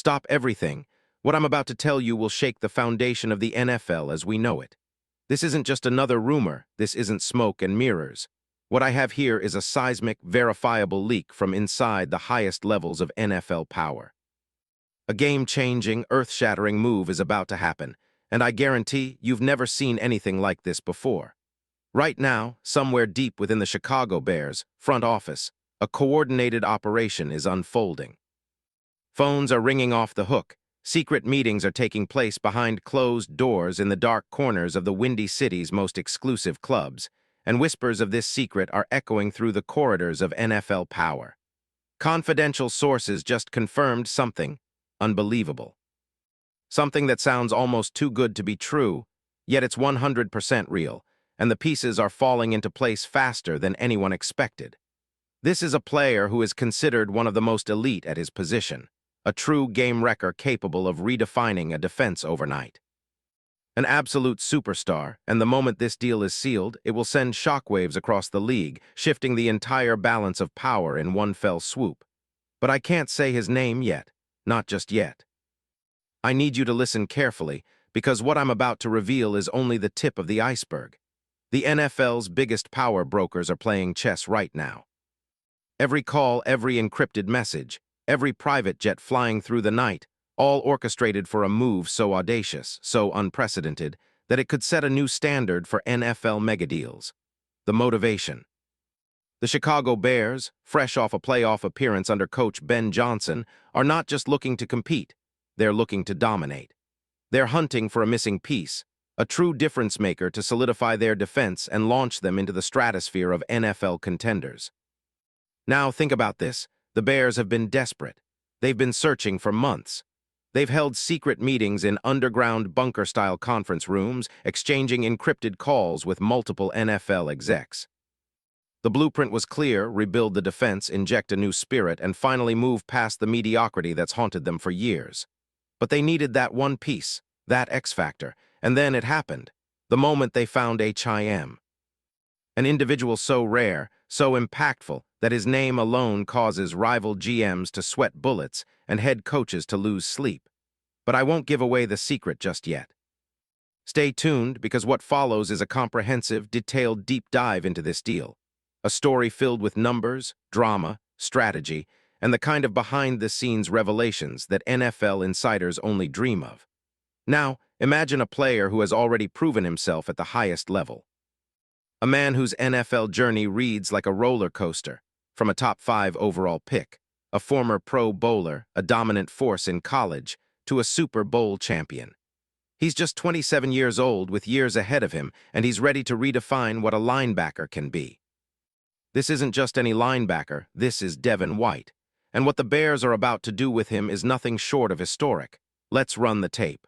Stop everything. What I'm about to tell you will shake the foundation of the NFL as we know it. This isn't just another rumor. This isn't smoke and mirrors. What I have here is a seismic, verifiable leak from inside the highest levels of NFL power. A game-changing, earth-shattering move is about to happen, and I guarantee you've never seen anything like this before. Right now, somewhere deep within the Chicago Bears front office, a coordinated operation is unfolding. Phones are ringing off the hook. Secret meetings are taking place behind closed doors in the dark corners of the Windy City's most exclusive clubs, and whispers of this secret are echoing through the corridors of NFL power. Confidential sources just confirmed something unbelievable. Something that sounds almost too good to be true, yet it's 100% real, and the pieces are falling into place faster than anyone expected. This is a player who is considered one of the most elite at his position, a true game wrecker capable of redefining a defense overnight. An absolute superstar, and the moment this deal is sealed, it will send shockwaves across the league, shifting the entire balance of power in one fell swoop. But I can't say his name yet, not just yet. I need you to listen carefully, because what I'm about to reveal is only the tip of the iceberg. The NFL's biggest power brokers are playing chess right now. Every call, every encrypted message, every private jet flying through the night, all orchestrated for a move so audacious, so unprecedented, that it could set a new standard for NFL megadeals. The motivation. The Chicago Bears, fresh off a playoff appearance under coach Ben Johnson, are not just looking to compete, they're looking to dominate. They're hunting for a missing piece, a true difference maker to solidify their defense and launch them into the stratosphere of NFL contenders. Now think about this. The Bears have been desperate. They've been searching for months. They've held secret meetings in underground bunker-style conference rooms, exchanging encrypted calls with multiple NFL execs. The blueprint was clear: rebuild the defense, inject a new spirit, and finally move past the mediocrity that's haunted them for years. But they needed that one piece, that X factor, and then it happened. The moment they found HIM. An individual so rare, so impactful, that his name alone causes rival GMs to sweat bullets and head coaches to lose sleep. But I won't give away the secret just yet. Stay tuned, because what follows is a comprehensive, detailed deep dive into this deal. A story filled with numbers, drama, strategy, and the kind of behind-the-scenes revelations that NFL insiders only dream of. Now, imagine a player who has already proven himself at the highest level. A man whose NFL journey reads like a roller coaster, from a top 5 overall pick, a former Pro Bowler, a dominant force in college, to a Super Bowl champion. He's just 27 years old with years ahead of him, and he's ready to redefine what a linebacker can be. This isn't just any linebacker, this is Devin White. And what the Bears are about to do with him is nothing short of historic. Let's run the tape.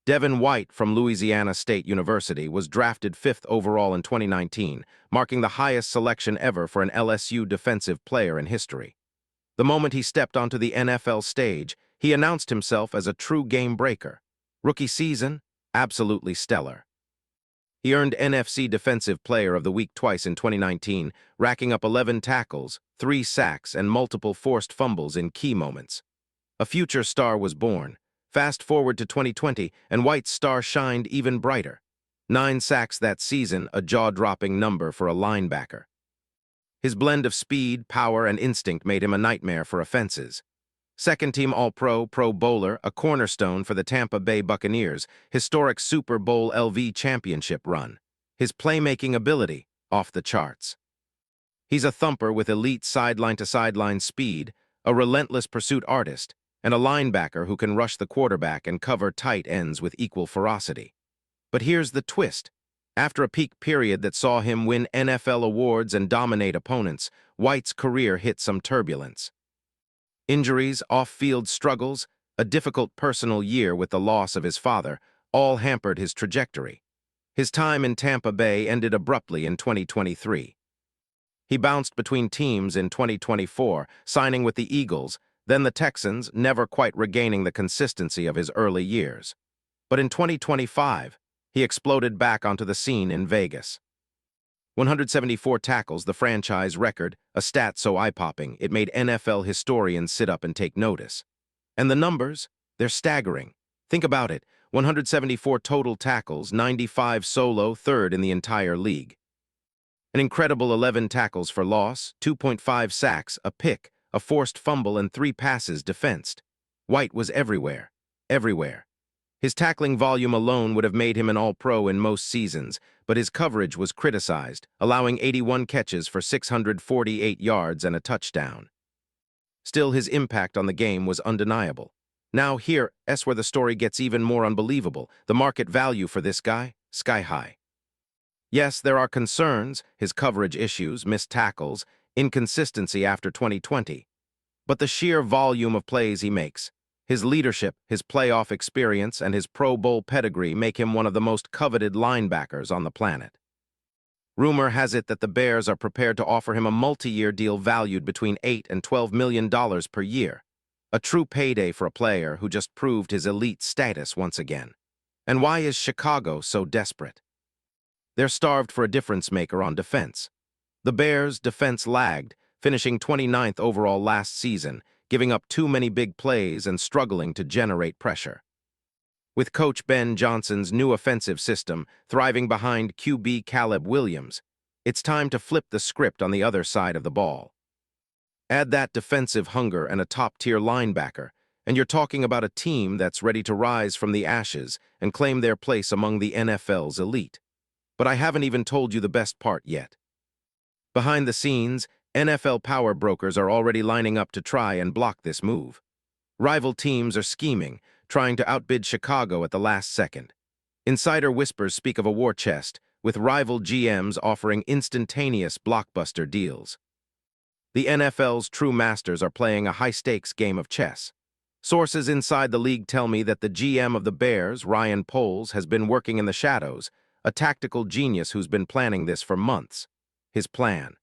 Devin White from Louisiana State University was drafted 5th overall in 2019, marking the highest selection ever for an LSU defensive player in history. The moment he stepped onto the NFL stage, he announced himself as a true game breaker. Rookie season, absolutely stellar. He earned NFC Defensive Player of the Week twice in 2019, racking up 11 tackles, 3 sacks, and multiple forced fumbles in key moments. A future star was born. Fast forward to 2020, and White's star shined even brighter. 9 sacks that season, a jaw-dropping number for a linebacker. His blend of speed, power, and instinct made him a nightmare for offenses. Second-team All-Pro, Pro Bowler, a cornerstone for the Tampa Bay Buccaneers, historic Super Bowl LV championship run. His playmaking ability, off the charts. He's a thumper with elite sideline-to-sideline speed, a relentless pursuit artist, and a linebacker who can rush the quarterback and cover tight ends with equal ferocity. But here's the twist. After a peak period that saw him win NFL awards and dominate opponents, White's career hit some turbulence. Injuries, off-field struggles, a difficult personal year with the loss of his father, all hampered his trajectory. His time in Tampa Bay ended abruptly in 2023. He bounced between teams in 2024, signing with the Eagles, then the Texans, never quite regaining the consistency of his early years. But in 2025, he exploded back onto the scene in Vegas. 174 tackles, the franchise record, a stat so eye-popping it made NFL historians sit up and take notice. And the numbers, they're staggering. Think about it, 174 total tackles, 95 solo, third in the entire league. An incredible 11 tackles for loss, 2.5 sacks, a pick, a forced fumble, and 3 passes defensed. White was everywhere. Everywhere. His tackling volume alone would have made him an All-Pro in most seasons, but his coverage was criticized, allowing 81 catches for 648 yards and a touchdown. Still, his impact on the game was undeniable. Now here's where the story gets even more unbelievable. The market value for this guy, sky high. Yes, there are concerns, his coverage issues, missed tackles, inconsistency after 2020. But the sheer volume of plays he makes, his leadership, his playoff experience, and his Pro Bowl pedigree make him one of the most coveted linebackers on the planet. Rumor has it that the Bears are prepared to offer him a multi-year deal valued between $8 and $12 million per year. A true payday for a player who just proved his elite status once again. And why is Chicago so desperate? They're starved for a difference-maker on defense. The Bears' defense lagged, finishing 29th overall last season, giving up too many big plays and struggling to generate pressure. With Coach Ben Johnson's new offensive system thriving behind QB Caleb Williams, it's time to flip the script on the other side of the ball. Add that defensive hunger and a top-tier linebacker, and you're talking about a team that's ready to rise from the ashes and claim their place among the NFL's elite. But I haven't even told you the best part yet. Behind the scenes, NFL power brokers are already lining up to try and block this move. Rival teams are scheming, trying to outbid Chicago at the last second. Insider whispers speak of a war chest, with rival GMs offering instantaneous blockbuster deals. The NFL's true masters are playing a high-stakes game of chess. Sources inside the league tell me that the GM of the Bears, Ryan Poles, has been working in the shadows, a tactical genius who's been planning this for months. His plan: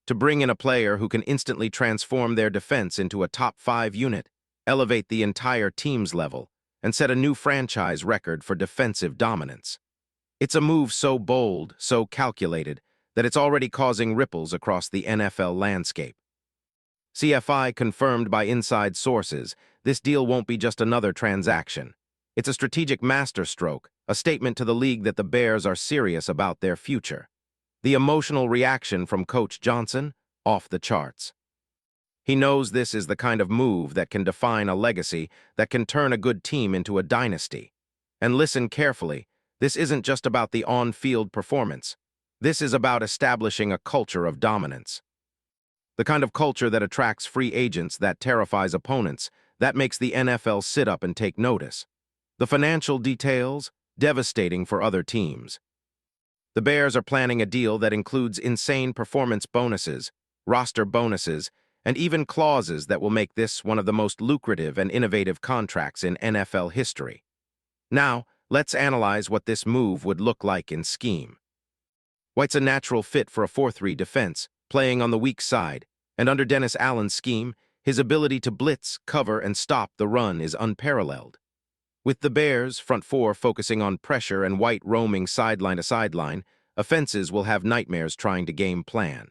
to bring in a player who can instantly transform their defense into a top-5 unit, elevate the entire team's level, and set a new franchise record for defensive dominance. It's a move so bold, so calculated, that it's already causing ripples across the NFL landscape. CFI confirmed by inside sources, this deal won't be just another transaction. It's a strategic masterstroke, a statement to the league that the Bears are serious about their future. The emotional reaction from Coach Johnson? Off the charts. He knows this is the kind of move that can define a legacy, that can turn a good team into a dynasty. And listen carefully, this isn't just about the on-field performance. This is about establishing a culture of dominance. The kind of culture that attracts free agents, that terrifies opponents, that makes the NFL sit up and take notice. The financial details? Devastating for other teams. The Bears are planning a deal that includes insane performance bonuses, roster bonuses, and even clauses that will make this one of the most lucrative and innovative contracts in NFL history. Now, let's analyze what this move would look like in scheme. White's a natural fit for a 4-3 defense, playing on the weak side, and under Dennis Allen's scheme, his ability to blitz, cover, and stop the run is unparalleled. With the Bears' front four focusing on pressure and White roaming sideline to sideline, offenses will have nightmares trying to game plan.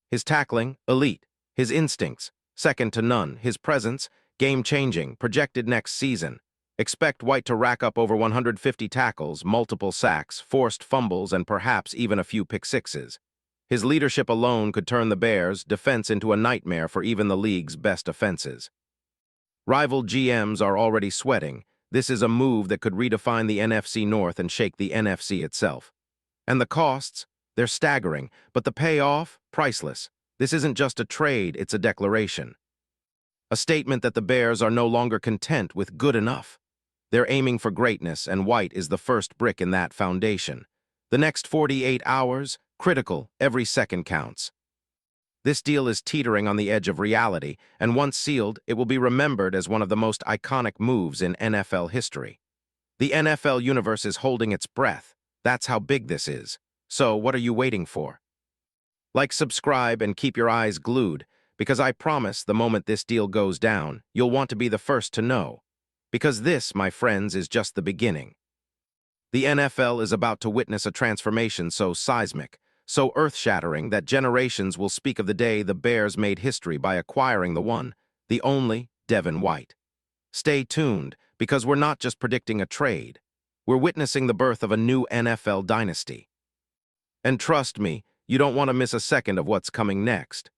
His tackling, elite. His instincts, second to none. His presence, game-changing, projected next season. Expect White to rack up over 150 tackles, multiple sacks, forced fumbles, and perhaps even a few pick-sixes. His leadership alone could turn the Bears' defense into a nightmare for even the league's best offenses. Rival GMs are already sweating. This is a move that could redefine the NFC North and shake the NFC itself. And the costs? They're staggering, but the payoff? Priceless. This isn't just a trade, it's a declaration. A statement that the Bears are no longer content with good enough. They're aiming for greatness, and White is the first brick in that foundation. The next 48 hours? Critical, every second counts. This deal is teetering on the edge of reality, and once sealed, it will be remembered as one of the most iconic moves in NFL history. The NFL universe is holding its breath. That's how big this is. So, what are you waiting for? Like, subscribe, and keep your eyes glued, because I promise the moment this deal goes down, you'll want to be the first to know. Because this, my friends, is just the beginning. The NFL is about to witness a transformation so seismic, so earth-shattering that generations will speak of the day the Bears made history by acquiring the one, the only, Devin White. Stay tuned, because we're not just predicting a trade. We're witnessing the birth of a new NFL dynasty. And trust me, you don't want to miss a second of what's coming next.